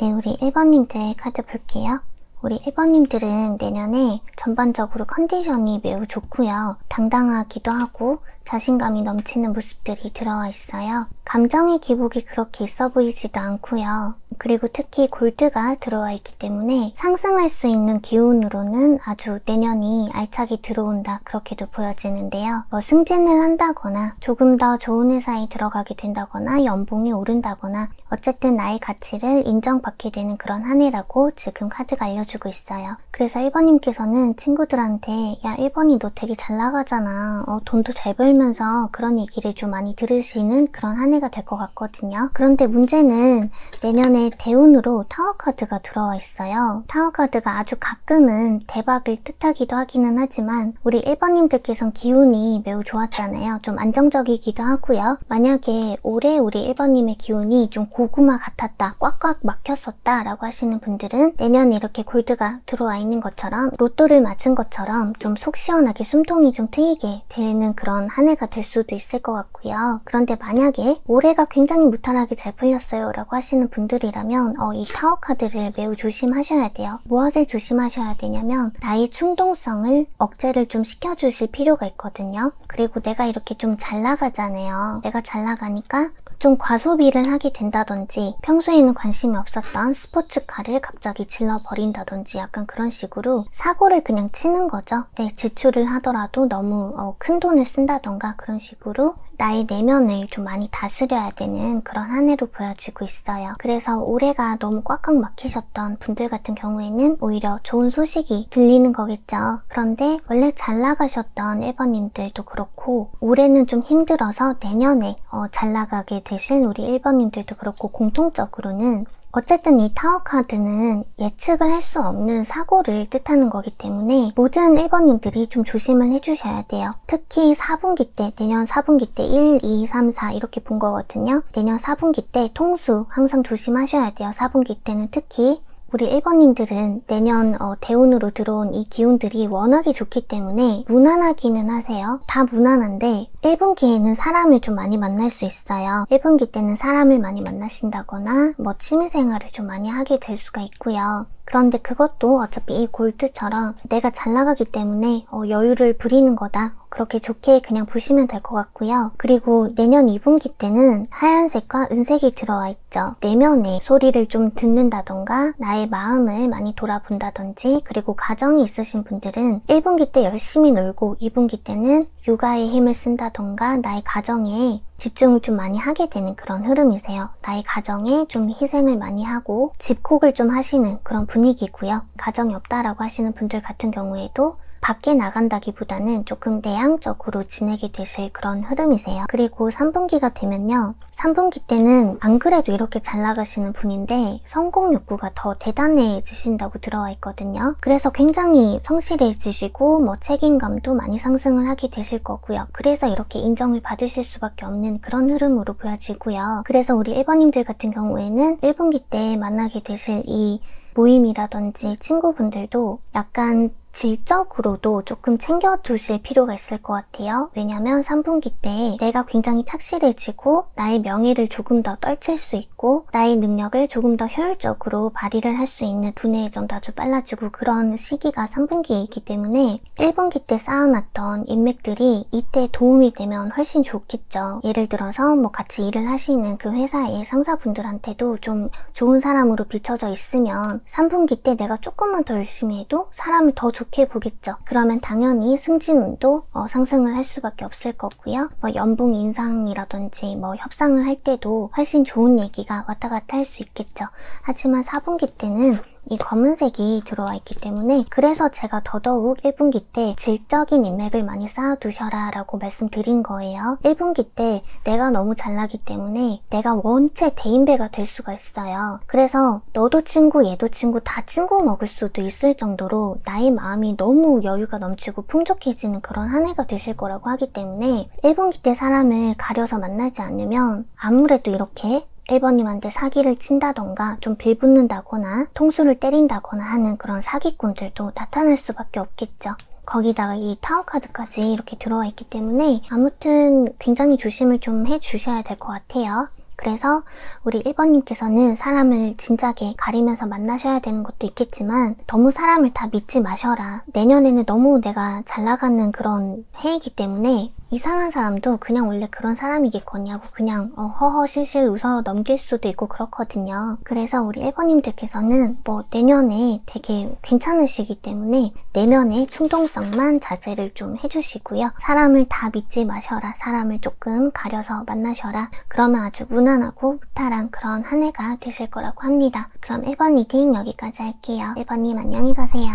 네, 우리 1번님들 카드 볼게요. 우리 1번님들은 내년에 전반적으로 컨디션이 매우 좋고요. 당당하기도 하고 자신감이 넘치는 모습들이 들어와 있어요. 감정의 기복이 그렇게 있어 보이지도 않고요. 그리고 특히 골드가 들어와 있기 때문에 상승할 수 있는 기운으로는 아주 내년이 알차게 들어온다 그렇게도 보여지는데요. 승진을 한다거나 조금 더 좋은 회사에 들어가게 된다거나 연봉이 오른다거나 어쨌든 나의 가치를 인정받게 되는 그런 한 해라고 지금 카드가 알려주고 있어요. 그래서 1번님께서는 친구들한테 야 1번이 너 되게 잘 나가잖아. 돈도 잘 벌면서 그런 얘기를 좀 많이 들으시는 그런 한 해가 될 것 같거든요. 그런데 문제는 내년에 대운으로 타워 카드가 들어와 있어요. 타워 카드가 아주 가끔은 대박을 뜻하기도 하기는 하지만 우리 1번님들께서는 기운이 매우 좋았잖아요. 좀 안정적이기도 하고요. 만약에 올해 우리 1번님의 기운이 좀 고구마 같았다, 꽉꽉 막혔었다 라고 하시는 분들은 내년에 이렇게 골드가 들어와 있는 것처럼 로또를 맞은 것처럼 좀 속 시원하게 숨통이 좀 트이게 되는 그런 한 해가 될 수도 있을 것 같고요. 그런데 만약에 올해가 굉장히 무탈하게 잘 풀렸어요 라고 하시는 분들이라면 이 타워 카드를 매우 조심하셔야 돼요. 무엇을 조심하셔야 되냐면 나의 충동성을 억제를 좀 시켜주실 필요가 있거든요. 그리고 내가 이렇게 좀 잘 나가잖아요. 내가 잘 나가니까 좀 과소비를 하게 된다든지 평소에는 관심이 없었던 스포츠카를 갑자기 질러버린다든지 약간 그런 식으로 사고를 그냥 치는 거죠. 네, 지출을 하더라도 너무 큰 돈을 쓴다던가 그런 식으로 나의 내면을 좀 많이 다스려야 되는 그런 한 해로 보여지고 있어요. 그래서 올해가 너무 꽉꽉 막히셨던 분들 같은 경우에는 오히려 좋은 소식이 들리는 거겠죠. 그런데 원래 잘 나가셨던 1번님들도 그렇고 올해는 좀 힘들어서 내년에 잘 나가게 되실 우리 1번님들도 그렇고 공통적으로는 어쨌든 이 타워 카드는 예측을 할 수 없는 사고를 뜻하는 거기 때문에 모든 1번님들이 좀 조심을 해주셔야 돼요. 특히 4분기 때, 내년 4분기 때 1, 2, 3, 4 이렇게 본 거거든요. 내년 4분기 때 통수 항상 조심하셔야 돼요. 4분기 때는 특히 우리 1번님들은 내년 대운으로 들어온 이 기운들이 워낙에 좋기 때문에 무난하기는 하세요. 다 무난한데 1분기에는 사람을 좀 많이 만날 수 있어요. 1분기 때는 사람을 많이 만나신다거나 취미생활을 좀 많이 하게 될 수가 있고요. 그런데 그것도 어차피 이 골드처럼 내가 잘 나가기 때문에 여유를 부리는 거다. 그렇게 좋게 그냥 보시면 될 것 같고요. 그리고 내년 2분기 때는 하얀색과 은색이 들어와 있죠. 내면의 소리를 좀 듣는다던가 나의 마음을 많이 돌아본다든지 그리고 가정이 있으신 분들은 1분기 때 열심히 놀고 2분기 때는 육아에 힘을 쓴다던가 나의 가정에 집중을 좀 많이 하게 되는 그런 흐름이세요. 나의 가정에 좀 희생을 많이 하고 집콕을 좀 하시는 그런 분위기고요. 가정이 없다라고 하시는 분들 같은 경우에도 밖에 나간다기보다는 조금 내향적으로 지내게 되실 그런 흐름이세요. 그리고 3분기가 되면요. 3분기 때는 안 그래도 이렇게 잘 나가시는 분인데 성공 욕구가 더 대단해지신다고 들어와 있거든요. 그래서 굉장히 성실해지시고 책임감도 많이 상승을 하게 되실 거고요. 그래서 이렇게 인정을 받으실 수밖에 없는 그런 흐름으로 보여지고요. 그래서 우리 1번님들 같은 경우에는 1분기 때 만나게 되실 이 모임이라든지 친구분들도 약간 질적으로도 조금 챙겨두실 필요가 있을 것 같아요. 왜냐면 3분기 때 내가 굉장히 착실해지고 나의 명예를 조금 더 떨칠 수 있고 나의 능력을 조금 더 효율적으로 발휘를 할 수 있는 두뇌의 점도 아주 빨라지고 그런 시기가 3분기이기 때문에 1분기 때 쌓아놨던 인맥들이 이때 도움이 되면 훨씬 좋겠죠. 예를 들어서 같이 일을 하시는 그 회사의 상사분들한테도 좀 좋은 사람으로 비춰져 있으면 3분기 때 내가 조금만 더 열심히 해도 사람을 더 좋게 보겠죠. 그러면 당연히 승진운도 상승을 할 수밖에 없을 거고요. 연봉 인상이라든지 협상을 할 때도 훨씬 좋은 얘기가 왔다 갔다 할 수 있겠죠. 하지만 4분기 때는 이 검은색이 들어와 있기 때문에 그래서 제가 더더욱 1분기 때 질적인 인맥을 많이 쌓아두셔라 라고 말씀드린 거예요. 1분기 때 내가 너무 잘나기 때문에 내가 원체 대인배가 될 수가 있어요. 그래서 너도 친구 얘도 친구 다 친구 먹을 수도 있을 정도로 나의 마음이 너무 여유가 넘치고 풍족해지는 그런 한 해가 되실 거라고 하기 때문에 1분기 때 사람을 가려서 만나지 않으면 아무래도 이렇게 1번님한테 사기를 친다던가 좀 빌붙는다거나 통수를 때린다거나 하는 그런 사기꾼들도 나타날 수밖에 없겠죠. 거기다가 이 타워 카드까지 이렇게 들어와 있기 때문에 아무튼 굉장히 조심을 좀 해주셔야 될 것 같아요. 그래서 우리 1번님께서는 사람을 진작에 가리면서 만나셔야 되는 것도 있겠지만 너무 사람을 다 믿지 마셔라. 내년에는 너무 내가 잘 나가는 그런 해이기 때문에 이상한 사람도 그냥 원래 그런 사람이겠거니 하고 그냥 허허실실 웃어 넘길 수도 있고 그렇거든요. 그래서 우리 1번님들께서는 뭐 내년에 되게 괜찮으시기 때문에 내면의 충동성만 자제를 좀 해주시고요. 사람을 다 믿지 마셔라. 사람을 조금 가려서 만나셔라. 그러면 아주 무난하고 무탈한 그런 한 해가 되실 거라고 합니다. 그럼 1번 리딩 여기까지 할게요. 1번님 안녕히 가세요.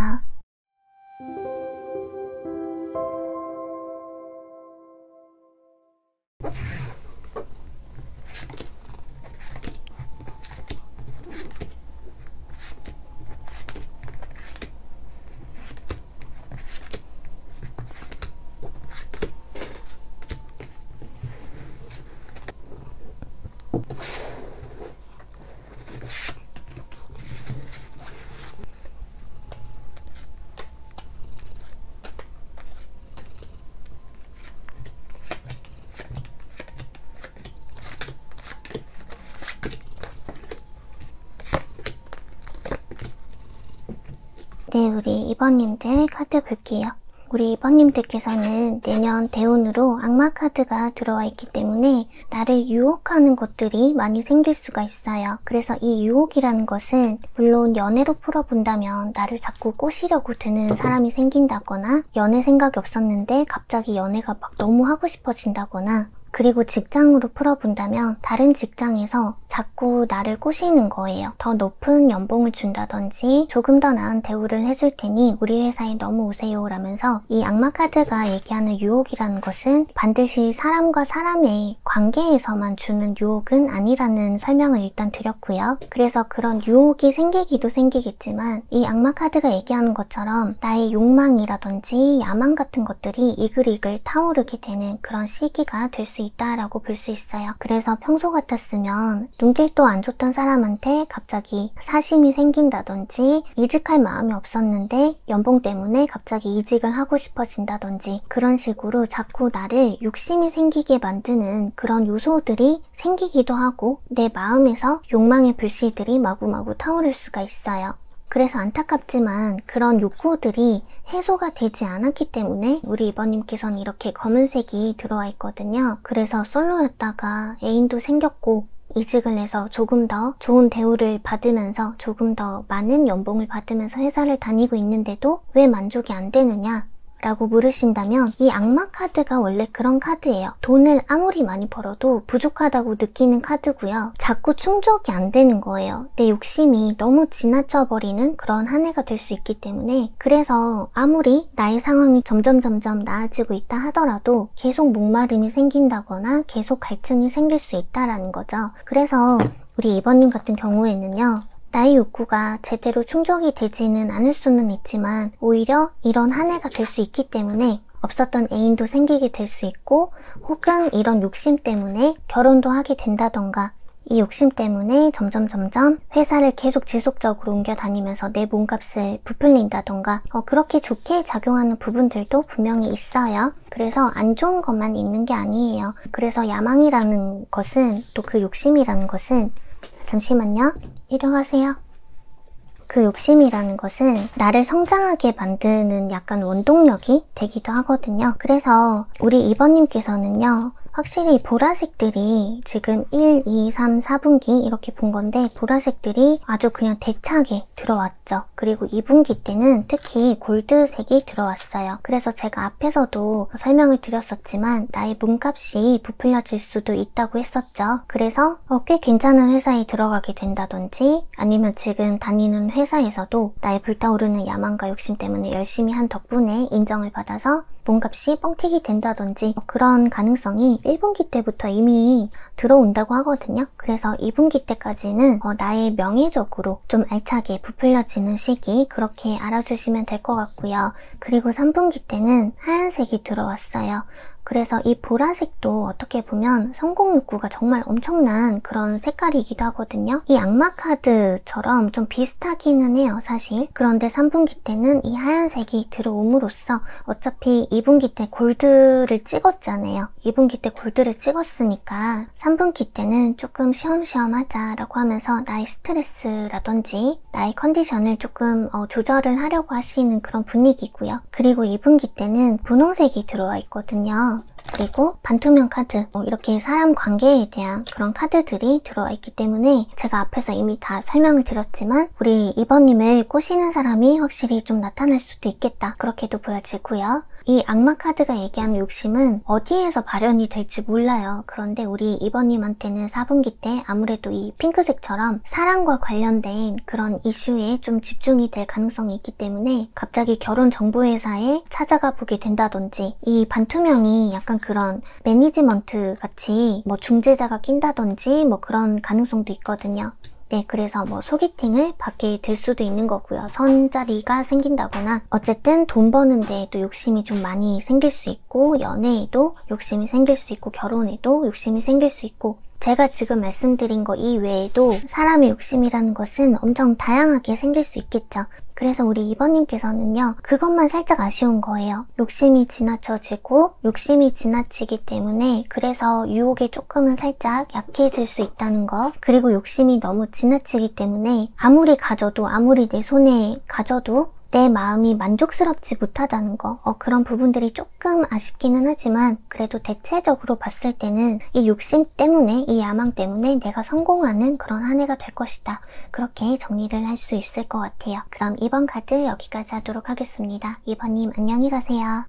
네, 우리 2번님들 카드 볼게요. 우리 2번님들께서는 내년 대운으로 악마 카드가 들어와 있기 때문에 나를 유혹하는 것들이 많이 생길 수가 있어요. 그래서 이 유혹이라는 것은 물론 연애로 풀어본다면 나를 자꾸 꼬시려고 드는 사람이 생긴다거나 연애 생각이 없었는데 갑자기 연애가 막 너무 하고 싶어진다거나 그리고 직장으로 풀어본다면 다른 직장에서 자꾸 나를 꼬시는 거예요. 더 높은 연봉을 준다든지 조금 더 나은 대우를 해줄 테니 우리 회사에 넘어오세요 라면서 이 악마 카드가 얘기하는 유혹이라는 것은 반드시 사람과 사람의 관계에서만 주는 유혹은 아니라는 설명을 일단 드렸고요. 그래서 그런 유혹이 생기기도 생기겠지만 이 악마 카드가 얘기하는 것처럼 나의 욕망이라든지 야망 같은 것들이 이글이글 타오르게 되는 그런 시기가 될 수 있다라고 볼 수 있어요. 그래서 평소 같았으면 눈길도 안 좋던 사람한테 갑자기 사심이 생긴다든지 이직할 마음이 없었는데 연봉 때문에 갑자기 이직을 하고 싶어진다든지 그런 식으로 자꾸 나를 욕심이 생기게 만드는 그런 요소들이 생기기도 하고 내 마음에서 욕망의 불씨들이 마구마구 타오를 수가 있어요. 그래서 안타깝지만 그런 욕구들이 해소가 되지 않았기 때문에 우리 2번님께서는 이렇게 검은색이 들어와 있거든요. 그래서 솔로였다가 애인도 생겼고 이직을 해서 조금 더 좋은 대우를 받으면서 조금 더 많은 연봉을 받으면서 회사를 다니고 있는데도 왜 만족이 안 되느냐? 라고 물으신다면 이 악마 카드가 원래 그런 카드예요. 돈을 아무리 많이 벌어도 부족하다고 느끼는 카드고요. 자꾸 충족이 안 되는 거예요. 내 욕심이 너무 지나쳐버리는 그런 한 해가 될 수 있기 때문에 그래서 아무리 나의 상황이 점점 나아지고 있다 하더라도 계속 목마름이 생긴다거나 계속 갈증이 생길 수 있다라는 거죠. 그래서 우리 2번님 같은 경우에는요. 나의 욕구가 제대로 충족이 되지는 않을 수는 있지만 오히려 이런 한 해가 될 수 있기 때문에 없었던 애인도 생기게 될 수 있고 혹은 이런 욕심 때문에 결혼도 하게 된다던가 이 욕심 때문에 점점 회사를 계속 지속적으로 옮겨 다니면서 내 몸값을 부풀린다던가 그렇게 좋게 작용하는 부분들도 분명히 있어요. 그래서 안 좋은 것만 있는 게 아니에요. 그래서 야망이라는 것은 또 그 욕심이라는 것은 잠시만요. 일어나세요. 그 욕심이라는 것은 나를 성장하게 만드는 약간 원동력이 되기도 하거든요. 그래서 우리 2번님께서는요. 확실히 보라색들이 지금 1, 2, 3, 4분기 이렇게 본 건데 보라색들이 아주 그냥 대차게 들어왔죠. 그리고 2분기 때는 특히 골드색이 들어왔어요. 그래서 제가 앞에서도 설명을 드렸었지만 나의 몸값이 부풀려질 수도 있다고 했었죠. 그래서 꽤 괜찮은 회사에 들어가게 된다든지 아니면 지금 다니는 회사에서도 나의 불타오르는 야망과 욕심 때문에 열심히 한 덕분에 인정을 받아서 몸값이 뻥튀기 된다든지 그런 가능성이 1분기 때부터 이미 들어온다고 하거든요. 그래서 2분기 때까지는 나의 명예적으로 좀 알차게 부풀려지는 시기 그렇게 알아주시면 될 것 같고요. 그리고 3분기 때는 하얀색이 들어왔어요. 그래서 이 보라색도 어떻게 보면 성공 욕구가 정말 엄청난 그런 색깔이기도 하거든요. 이 악마 카드처럼 좀 비슷하기는 해요, 사실. 그런데 3분기 때는 이 하얀색이 들어옴으로써 어차피 2분기 때 골드를 찍었잖아요. 2분기 때 골드를 찍었으니까 3분기 때는 조금 쉬엄쉬엄 하자라고 하면서 나의 스트레스라든지 나의 컨디션을 조금 조절을 하려고 하시는 그런 분위기고요. 그리고 2분기 때는 분홍색이 들어와 있거든요. 그리고 반투명 카드, 이렇게 사람 관계에 대한 그런 카드들이 들어와 있기 때문에 제가 앞에서 이미 다 설명을 드렸지만 우리 2번님을 꼬시는 사람이 확실히 좀 나타날 수도 있겠다. 그렇게도 보여지고요. 이 악마 카드가 얘기하는 욕심은 어디에서 발현이 될지 몰라요. 그런데 우리 2번님한테는 4분기 때 아무래도 이 핑크색처럼 사랑과 관련된 그런 이슈에 좀 집중이 될 가능성이 있기 때문에 갑자기 결혼정보회사에 찾아가 보게 된다든지, 이 반투명이 약간 그런 매니지먼트 같이 뭐 중재자가 낀다든지 뭐 그런 가능성도 있거든요. 네, 그래서 뭐 소개팅을 받게 될 수도 있는 거고요. 선자리가 생긴다거나 어쨌든 돈 버는 데에도 욕심이 좀 많이 생길 수 있고, 연애에도 욕심이 생길 수 있고, 결혼에도 욕심이 생길 수 있고, 제가 지금 말씀드린 거 이외에도 사람의 욕심이라는 것은 엄청 다양하게 생길 수 있겠죠. 그래서 우리 2번님께서는요, 그것만 살짝 아쉬운 거예요. 욕심이 지나쳐지고 욕심이 지나치기 때문에 그래서 유혹에 조금은 살짝 약해질 수 있다는 거, 그리고 욕심이 너무 지나치기 때문에 아무리 가져도, 아무리 내 손에 가져도 내 마음이 만족스럽지 못하다는 거, 그런 부분들이 조금 아쉽기는 하지만 그래도 대체적으로 봤을 때는 이 욕심 때문에, 이 야망 때문에 내가 성공하는 그런 한 해가 될 것이다. 그렇게 정리를 할 수 있을 것 같아요. 그럼 2번 카드 여기까지 하도록 하겠습니다. 2번님 안녕히 가세요.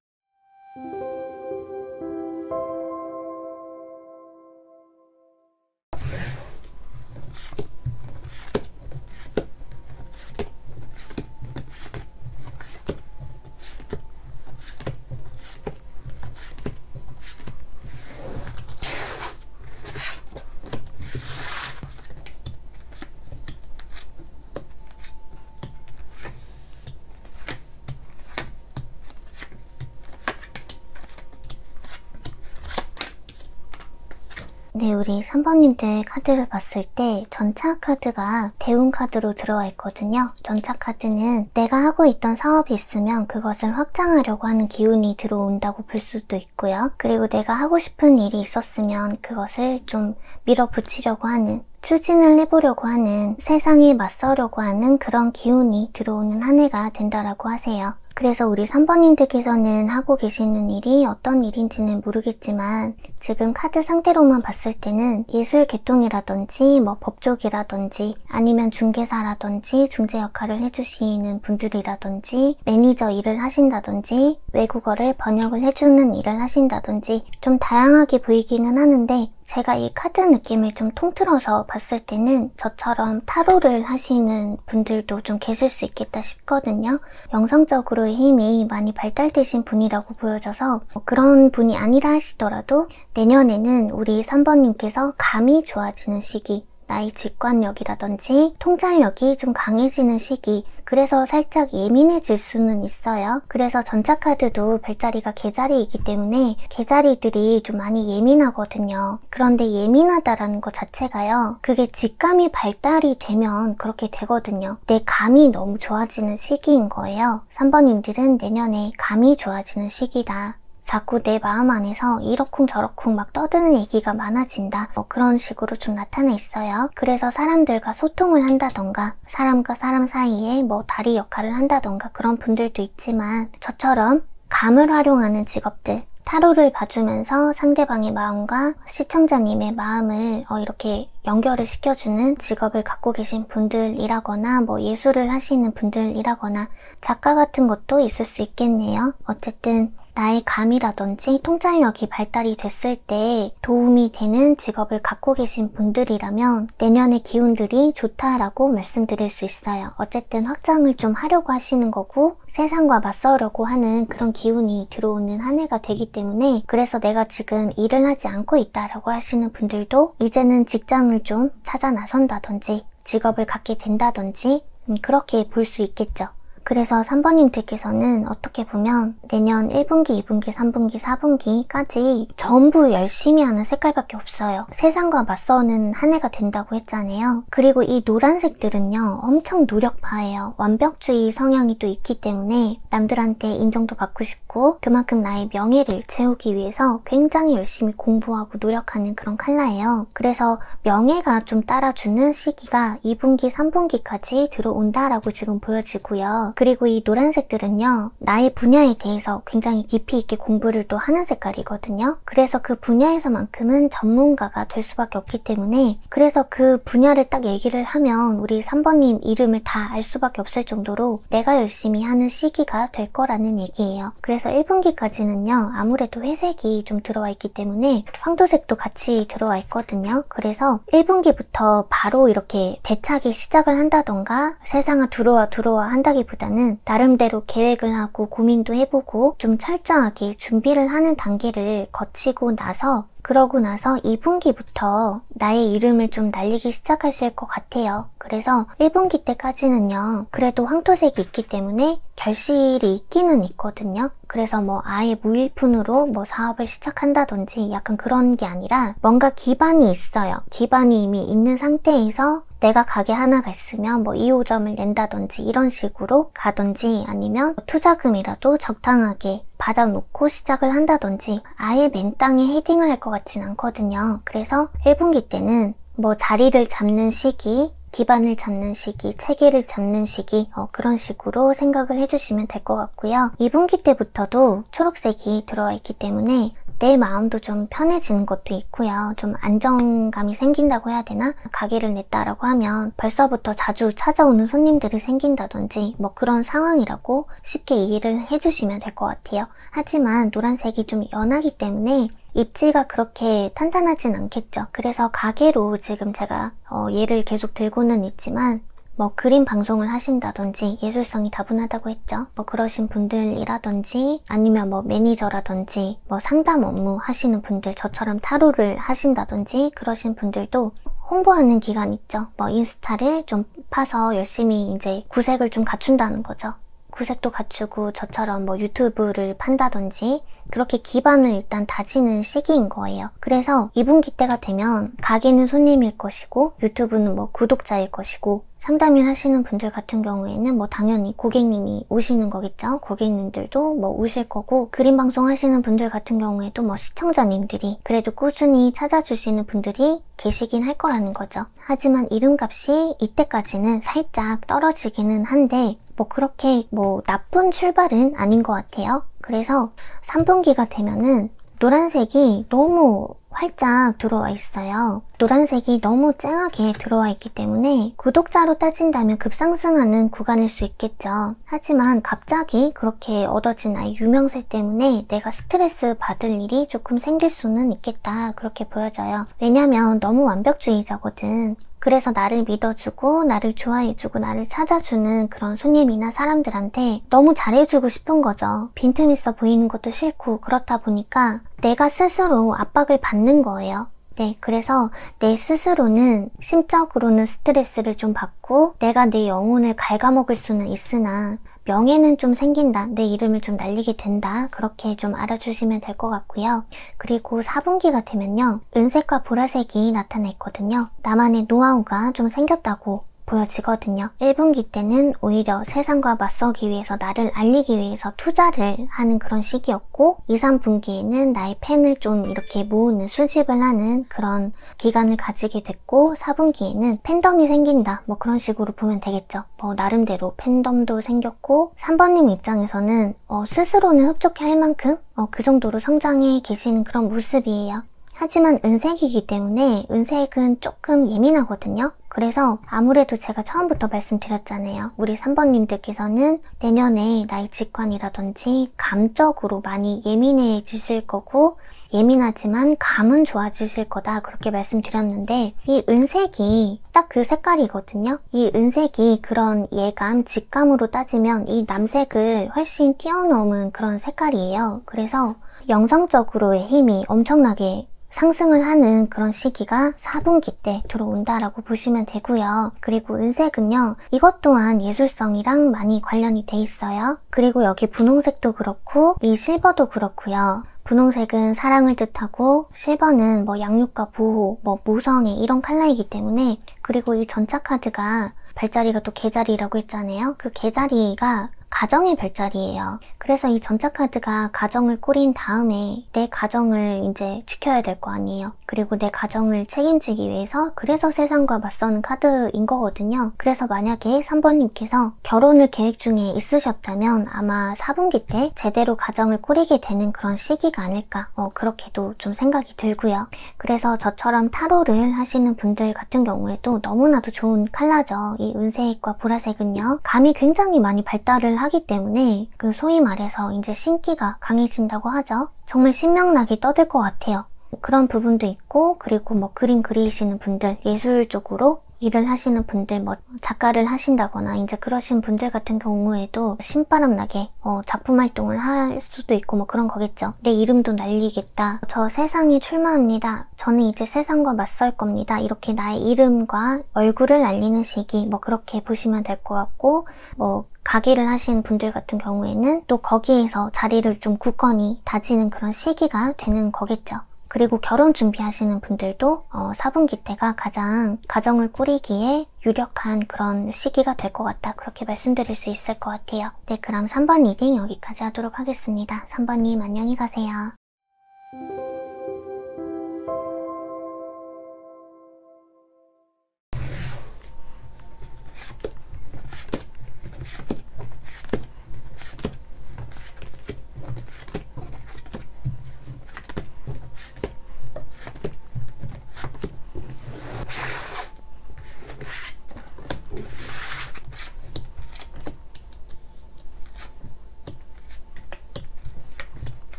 네, 우리 3번님들 카드를 봤을 때 전차 카드가 대운 카드로 들어와 있거든요. 전차 카드는 내가 하고 있던 사업이 있으면 그것을 확장하려고 하는 기운이 들어온다고 볼 수도 있고요. 그리고 내가 하고 싶은 일이 있었으면 그것을 좀 밀어붙이려고 하는, 추진을 해보려고 하는, 세상에 맞서려고 하는 그런 기운이 들어오는 한 해가 된다라고 하세요. 그래서 우리 3번님들께서는 하고 계시는 일이 어떤 일인지는 모르겠지만 지금 카드 상태로만 봤을 때는 예술 계통이라든지 뭐 법조계라든지 아니면 중개사라든지 중재 역할을 해주시는 분들이라든지 매니저 일을 하신다든지 외국어를 번역을 해주는 일을 하신다든지 좀 다양하게 보이기는 하는데, 제가 이 카드 느낌을 좀 통틀어서 봤을 때는 저처럼 타로를 하시는 분들도 좀 계실 수 있겠다 싶거든요. 영성적으로의 힘이 많이 발달되신 분이라고 보여져서 그런 분이 아니라 하시더라도 내년에는 우리 3번님께서 감이 좋아지는 시기, 나의 직관력이라든지 통찰력이 좀 강해지는 시기, 그래서 살짝 예민해질 수는 있어요. 그래서 전차카드도 별자리가 개자리이기 때문에 개자리들이 좀 많이 예민하거든요. 그런데 예민하다라는 것 자체가요, 그게 직감이 발달이 되면 그렇게 되거든요. 내 감이 너무 좋아지는 시기인 거예요. 3번님들은 내년에 감이 좋아지는 시기다. 자꾸 내 마음 안에서 이러쿵저러쿵 막 떠드는 얘기가 많아진다. 그런 식으로 좀 나타나 있어요. 그래서 사람들과 소통을 한다던가 사람과 사람 사이에 뭐 다리 역할을 한다던가 그런 분들도 있지만, 저처럼 감을 활용하는 직업들, 타로를 봐주면서 상대방의 마음과 시청자님의 마음을 이렇게 연결을 시켜주는 직업을 갖고 계신 분들이라거나 뭐 예술을 하시는 분들이라거나 작가 같은 것도 있을 수 있겠네요. 어쨌든 나의 감이라든지 통찰력이 발달이 됐을 때 도움이 되는 직업을 갖고 계신 분들이라면 내년의 기운들이 좋다라고 말씀드릴 수 있어요. 어쨌든 확장을 좀 하려고 하시는 거고 세상과 맞서려고 하는 그런 기운이 들어오는 한 해가 되기 때문에, 그래서 내가 지금 일을 하지 않고 있다라고 하시는 분들도 이제는 직장을 좀 찾아 나선다든지 직업을 갖게 된다든지 그렇게 볼 수 있겠죠. 그래서 3번님들께서는 어떻게 보면 내년 1분기, 2분기, 3분기, 4분기까지 전부 열심히 하는 색깔밖에 없어요. 세상과 맞서는 한 해가 된다고 했잖아요. 그리고 이 노란색들은요, 엄청 노력파예요. 완벽주의 성향이 또 있기 때문에 남들한테 인정도 받고 싶고 그만큼 나의 명예를 채우기 위해서 굉장히 열심히 공부하고 노력하는 그런 컬러예요. 그래서 명예가 좀 따라주는 시기가 2분기, 3분기까지 들어온다라고 지금 보여지고요. 그리고 이 노란색들은요, 나의 분야에 대해서 굉장히 깊이 있게 공부를 또 하는 색깔이거든요. 그래서 그 분야에서만큼은 전문가가 될 수밖에 없기 때문에, 그래서 그 분야를 딱 얘기를 하면 우리 3번님 이름을 다 알 수밖에 없을 정도로 내가 열심히 하는 시기가 될 거라는 얘기예요. 그래서 1분기까지는요, 아무래도 회색이 좀 들어와 있기 때문에 황토색도 같이 들어와 있거든요. 그래서 1분기부터 바로 이렇게 대차게 시작을 한다던가 세상을 들어와 한다기보다는 나름대로 계획을 하고 고민도 해보고 좀 철저하게 준비를 하는 단계를 거치고 나서, 그러고 나서 2분기부터 나의 이름을 좀 날리기 시작하실 것 같아요. 그래서 1분기 때까지는요, 그래도 황토색이 있기 때문에 결실이 있기는 있거든요. 그래서 뭐 아예 무일푼으로 뭐 사업을 시작한다든지 약간 그런 게 아니라 뭔가 기반이 있어요. 기반이 이미 있는 상태에서 내가 가게 하나가 있으면 뭐 2호점을 낸다든지 이런 식으로 가든지, 아니면 투자금이라도 적당하게 받아놓고 시작을 한다든지, 아예 맨 땅에 헤딩을 할 것 같진 않거든요. 그래서 1분기 때는 뭐 자리를 잡는 시기, 기반을 잡는 시기, 체계를 잡는 시기, 그런 식으로 생각을 해주시면 될 것 같고요. 2분기 때부터도 초록색이 들어와 있기 때문에 내 마음도 좀 편해지는 것도 있고요. 좀 안정감이 생긴다고 해야 되나? 가게를 냈다라고 하면 벌써부터 자주 찾아오는 손님들이 생긴다든지 뭐 그런 상황이라고 쉽게 이해를 해주시면 될 것 같아요. 하지만 노란색이 좀 연하기 때문에 입지가 그렇게 탄탄하진 않겠죠. 그래서 가게로 지금 제가 얘를 계속 들고는 있지만, 뭐 그림 방송을 하신다든지 예술성이 다분하다고 했죠. 뭐 그러신 분들이라든지, 아니면 뭐 매니저라든지 뭐 상담 업무 하시는 분들, 저처럼 타로를 하신다든지 그러신 분들도 홍보하는 기간 있죠. 뭐 인스타를 좀 파서 열심히 이제 구색을 좀 갖춘다는 거죠. 구색도 갖추고 저처럼 뭐 유튜브를 판다든지 그렇게 기반을 일단 다지는 시기인 거예요. 그래서 2분기 때가 되면 가게는 손님일 것이고 유튜브는 뭐 구독자일 것이고, 상담을 하시는 분들 같은 경우에는 뭐 당연히 고객님이 오시는 거겠죠. 고객님들도 뭐 오실 거고, 그림 방송 하시는 분들 같은 경우에도 뭐 시청자님들이 그래도 꾸준히 찾아주시는 분들이 계시긴 할 거라는 거죠. 하지만 이름값이 이때까지는 살짝 떨어지기는 한데 뭐 그렇게 뭐 나쁜 출발은 아닌 것 같아요. 그래서 3분기가 되면은 노란색이 너무 활짝 들어와 있어요. 노란색이 너무 쨍하게 들어와 있기 때문에 구독자로 따진다면 급상승하는 구간일 수 있겠죠. 하지만 갑자기 그렇게 얻어진 나의 유명세 때문에 내가 스트레스 받을 일이 조금 생길 수는 있겠다, 그렇게 보여져요. 왜냐면 너무 완벽주의자거든. 그래서 나를 믿어주고 나를 좋아해주고 나를 찾아주는 그런 손님이나 사람들한테 너무 잘해주고 싶은 거죠. 빈틈 있어 보이는 것도 싫고, 그렇다 보니까 내가 스스로 압박을 받는 거예요. 네, 그래서 내 스스로는 심적으로는 스트레스를 좀 받고 내가 내 영혼을 갉아먹을 수는 있으나 명예는 좀 생긴다, 내 이름을 좀 날리게 된다, 그렇게 좀 알아주시면 될 것 같고요. 그리고 4분기가 되면요, 은색과 보라색이 나타나 있거든요. 나만의 노하우가 좀 생겼다고 보여지거든요. 1분기 때는 오히려 세상과 맞서기 위해서, 나를 알리기 위해서 투자를 하는 그런 시기였고, 2, 3분기에는 나의 팬을 좀 이렇게 모으는, 수집을 하는 그런 기간을 가지게 됐고, 4분기에는 팬덤이 생긴다, 뭐 그런 식으로 보면 되겠죠. 뭐 나름대로 팬덤도 생겼고, 3번님 입장에서는 스스로는 흡족해 할 만큼 그 정도로 성장해 계시는 그런 모습이에요. 하지만 은색이기 때문에 은색은 조금 예민하거든요. 그래서 아무래도 제가 처음부터 말씀드렸잖아요. 우리 3번님들께서는 내년에 나의 직관이라든지 감적으로 많이 예민해지실 거고, 예민하지만 감은 좋아지실 거다, 그렇게 말씀드렸는데, 이 은색이 딱 그 색깔이거든요. 이 은색이 그런 예감, 직감으로 따지면 이 남색을 훨씬 뛰어넘은 그런 색깔이에요. 그래서 영성적으로의 힘이 엄청나게 상승을 하는 그런 시기가 4분기 때 들어온다라고 보시면 되고요. 그리고 은색은요, 이것 또한 예술성이랑 많이 관련이 돼 있어요. 그리고 여기 분홍색도 그렇고 이 실버도 그렇고요. 분홍색은 사랑을 뜻하고 실버는 뭐 양육과 보호, 뭐 모성애 이런 컬러이기 때문에, 그리고 이 전차 카드가 별자리가 또 개자리라고 했잖아요. 그 개자리가 가정의 별자리예요. 그래서 이 전차 카드가 가정을 꾸린 다음에 내 가정을 이제 지켜야 될 거 아니에요. 그리고 내 가정을 책임지기 위해서, 그래서 세상과 맞서는 카드인 거거든요. 그래서 만약에 3번님께서 결혼을 계획 중에 있으셨다면 아마 4분기 때 제대로 가정을 꾸리게 되는 그런 시기가 아닐까, 그렇게도 좀 생각이 들고요. 그래서 저처럼 타로를 하시는 분들 같은 경우에도 너무나도 좋은 컬러죠. 이 은색과 보라색은요, 감이 굉장히 많이 발달을 하기 때문에 그 소위 말해서 이제 신기가 강해진다고 하죠. 정말 신명나게 떠들 것 같아요. 그런 부분도 있고, 그리고 뭐 그림 그리시는 분들, 예술 쪽으로 일을 하시는 분들, 뭐 작가를 하신다거나 이제 그러신 분들 같은 경우에도 신바람 나게 작품 활동을 할 수도 있고 뭐 그런 거겠죠. 내 이름도 날리겠다, 저 세상에 출마합니다, 저는 이제 세상과 맞설 겁니다, 이렇게 나의 이름과 얼굴을 알리는 시기, 뭐 그렇게 보시면 될 것 같고, 뭐 가게를 하시는 분들 같은 경우에는 또 거기에서 자리를 좀 굳건히 다지는 그런 시기가 되는 거겠죠. 그리고 결혼 준비하시는 분들도 4분기 때가 가장 가정을 꾸리기에 유력한 그런 시기가 될 것 같다, 그렇게 말씀드릴 수 있을 것 같아요. 네, 그럼 3번 리딩 여기까지 하도록 하겠습니다. 3번님 안녕히 가세요.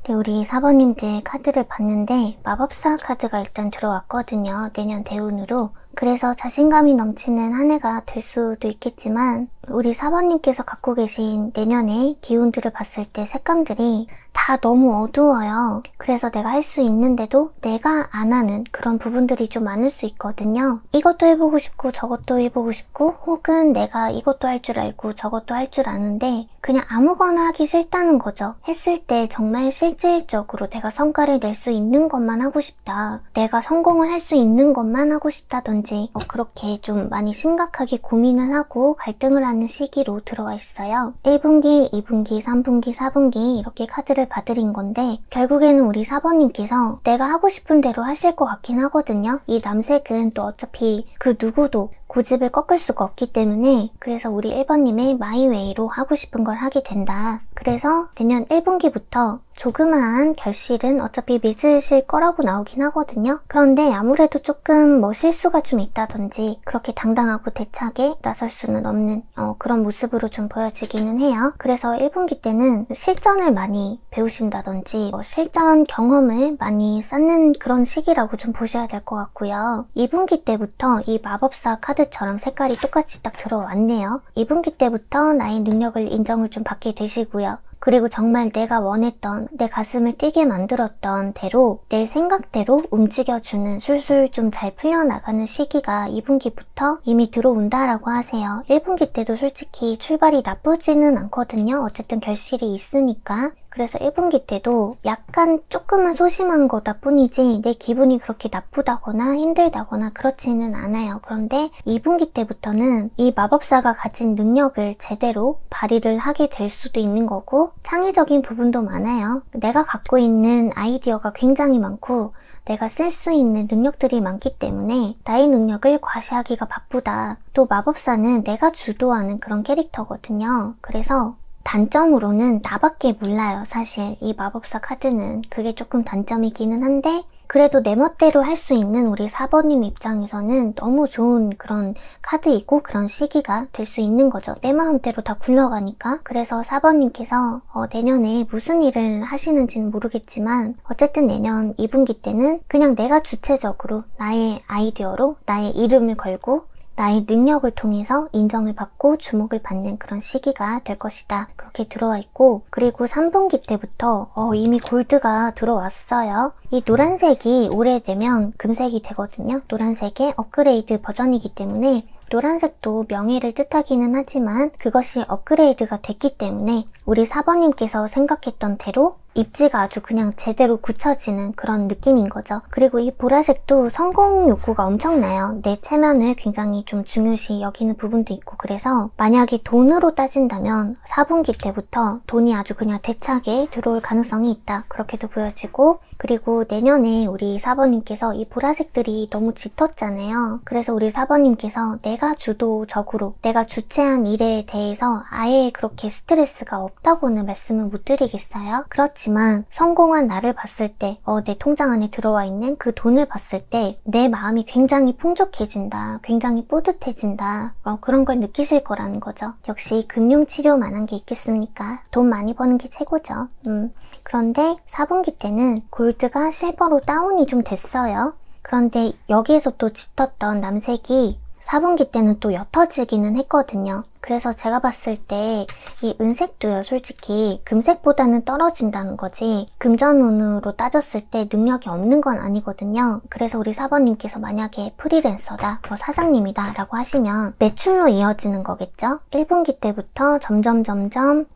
네, 우리 4번님들 카드를 봤는데 마법사 카드가 일단 들어왔거든요. 내년 대운으로. 그래서 자신감이 넘치는 한 해가 될 수도 있겠지만, 우리 4번님께서 갖고 계신 내년의 기운들을 봤을 때 색감들이 다 너무 어두워요. 그래서 내가 할 수 있는데도 내가 안 하는 그런 부분들이 좀 많을 수 있거든요. 이것도 해보고 싶고 저것도 해보고 싶고, 혹은 내가 이것도 할 줄 알고 저것도 할 줄 아는데 그냥 아무거나 하기 싫다는 거죠. 했을 때 정말 실질적으로 내가 성과를 낼 수 있는 것만 하고 싶다, 내가 성공을 할 수 있는 것만 하고 싶다든지, 그렇게 좀 많이 심각하게 고민을 하고 갈등을 하는 시기로 들어와 있어요. 1분기, 2분기, 3분기, 4분기 이렇게 카드를 봐드린 건데, 결국에는 우리 4번님께서 내가 하고 싶은 대로 하실 것 같긴 하거든요. 이 남색은 또 어차피 그 누구도 고집을 꺾을 수가 없기 때문에, 그래서 우리 1번님의 마이웨이로 하고 싶은 걸 하게 된다. 그래서 내년 1분기부터 조그마한 결실은 어차피 맺으실 거라고 나오긴 하거든요. 그런데 아무래도 조금 뭐 실수가 좀 있다든지 그렇게 당당하고 대차게 나설 수는 없는 그런 모습으로 좀 보여지기는 해요. 그래서 1분기 때는 실전을 많이 배우신다든지 실전 경험을 많이 쌓는 그런 시기라고 좀 보셔야 될 것 같고요. 2분기 때부터 이 마법사 카드처럼 색깔이 똑같이 딱 들어왔네요. 2분기 때부터 나의 능력을 인정을 좀 받게 되시고요. 그리고 정말 내가 원했던, 내 가슴을 뛰게 만들었던 대로, 내 생각대로 움직여주는, 술술 좀 잘 풀려나가는 시기가 2분기부터 이미 들어온다라고 하세요. 1분기 때도 솔직히 출발이 나쁘지는 않거든요. 어쨌든 결실이 있으니까. 그래서 1분기 때도 약간 조금만 소심한 거다 뿐이지 내 기분이 그렇게 나쁘다거나 힘들다거나 그렇지는 않아요. 그런데 2분기 때부터는 이 마법사가 가진 능력을 제대로 발휘를 하게 될 수도 있는 거고, 창의적인 부분도 많아요. 내가 갖고 있는 아이디어가 굉장히 많고 내가 쓸 수 있는 능력들이 많기 때문에 나의 능력을 과시하기가 바쁘다. 또 마법사는 내가 주도하는 그런 캐릭터거든요. 그래서 단점으로는 나밖에 몰라요. 사실 이 마법사 카드는 그게 조금 단점이기는 한데, 그래도 내 멋대로 할 수 있는 우리 4번님 입장에서는 너무 좋은 그런 카드이고 그런 시기가 될 수 있는 거죠. 내 마음대로 다 굴러가니까. 그래서 4번님께서 내년에 무슨 일을 하시는지는 모르겠지만 어쨌든 내년 2분기 때는 그냥 내가 주체적으로 나의 아이디어로 나의 이름을 걸고 나의 능력을 통해서 인정을 받고 주목을 받는 그런 시기가 될 것이다. 그렇게 들어와 있고, 그리고 3분기 때부터 이미 골드가 들어왔어요. 이 노란색이 오래되면 금색이 되거든요. 노란색의 업그레이드 버전이기 때문에 노란색도 명예를 뜻하기는 하지만 그것이 업그레이드가 됐기 때문에 우리 4번님께서 생각했던 대로 입지가 아주 그냥 제대로 굳혀지는 그런 느낌인 거죠. 그리고 이 보라색도 성공 욕구가 엄청나요. 내 체면을 굉장히 좀 중요시 여기는 부분도 있고, 그래서 만약에 돈으로 따진다면 4분기 때부터 돈이 아주 그냥 대차게 들어올 가능성이 있다. 그렇게도 보여지고, 그리고 내년에 우리 4번님께서 이 보라색들이 너무 짙었잖아요. 그래서 우리 4번님께서 내가 주도적으로 내가 주체한 일에 대해서 아예 그렇게 스트레스가 없다고는 말씀을 못 드리겠어요. 그렇지만 성공한 나를 봤을 때 내 통장 안에 들어와 있는 그 돈을 봤을 때 내 마음이 굉장히 풍족해진다. 굉장히 뿌듯해진다. 그런 걸 느끼실 거라는 거죠. 역시 금융치료만한 게 있겠습니까? 돈 많이 버는 게 최고죠. 그런데 4분기 때는 골드가 실버로 다운이 좀 됐어요. 그런데 여기에서 또 짙었던 남색이 4분기 때는 또 옅어지기는 했거든요. 그래서 제가 봤을 때 이 은색도요, 솔직히 금색보다는 떨어진다는 거지 금전운으로 따졌을 때 능력이 없는 건 아니거든요. 그래서 우리 4번님께서 만약에 프리랜서다, 사장님이다 라고 하시면 매출로 이어지는 거겠죠? 1분기 때부터 점점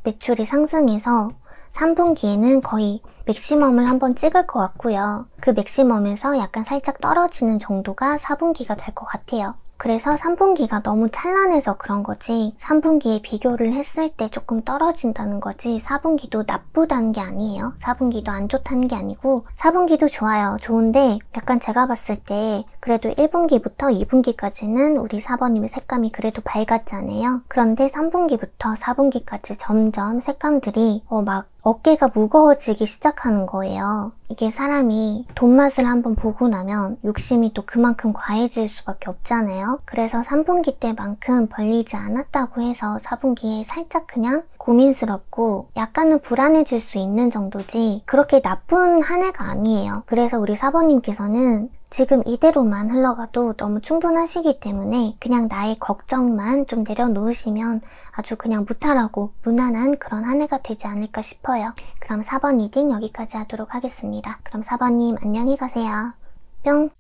매출이 상승해서 3분기에는 거의 맥시멈을 한번 찍을 것 같고요. 그 맥시멈에서 약간 살짝 떨어지는 정도가 4분기가 될 것 같아요. 그래서 3분기가 너무 찬란해서 그런 거지 3분기에 비교를 했을 때 조금 떨어진다는 거지 4분기도 나쁘다는 게 아니에요. 4분기도 안 좋다는 게 아니고 4분기도 좋아요. 좋은데 약간 제가 봤을 때 그래도 1분기부터 2분기까지는 우리 4번님의 색감이 그래도 밝았잖아요. 그런데 3분기부터 4분기까지 점점 색감들이 막 어깨가 무거워지기 시작하는 거예요. 이게 사람이 돈맛을 한번 보고 나면 욕심이 또 그만큼 과해질 수밖에 없잖아요. 그래서 3분기 때만큼 벌리지 않았다고 해서 4분기에 살짝 그냥 고민스럽고 약간은 불안해질 수 있는 정도지 그렇게 나쁜 한 해가 아니에요. 그래서 우리 4번님께서는 지금 이대로만 흘러가도 너무 충분하시기 때문에 그냥 나의 걱정만 좀 내려놓으시면 아주 그냥 무탈하고 무난한 그런 한 해가 되지 않을까 싶어요. 그럼 4번 리딩 여기까지 하도록 하겠습니다. 그럼 4번님 안녕히 가세요. 뿅!